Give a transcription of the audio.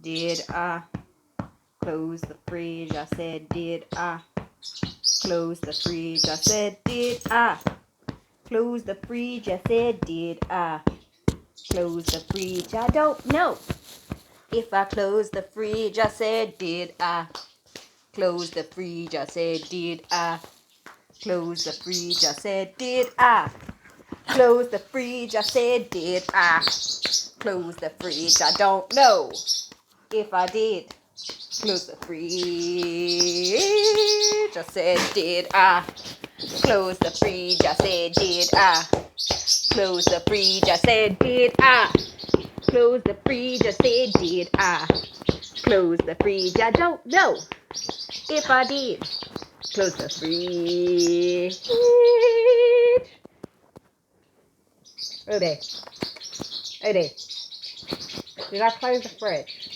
Did I close the fridge? I said, did I close the fridge? I said, did I close the fridge? I said, did I close the fridge? I don't know if I closed the fridge. I said, did I close the fridge? I said, did I close the fridge? I said, did I close the fridge? I said, did I close the fridge? I don't know if I did close the fridge. I said, did I close the fridge? I said, did I close the fridge? I said, did I close the fridge? I said, did I close the fridge? I don't know if I did close the fridge. Oh, there. Oh, there. Did I close the fridge?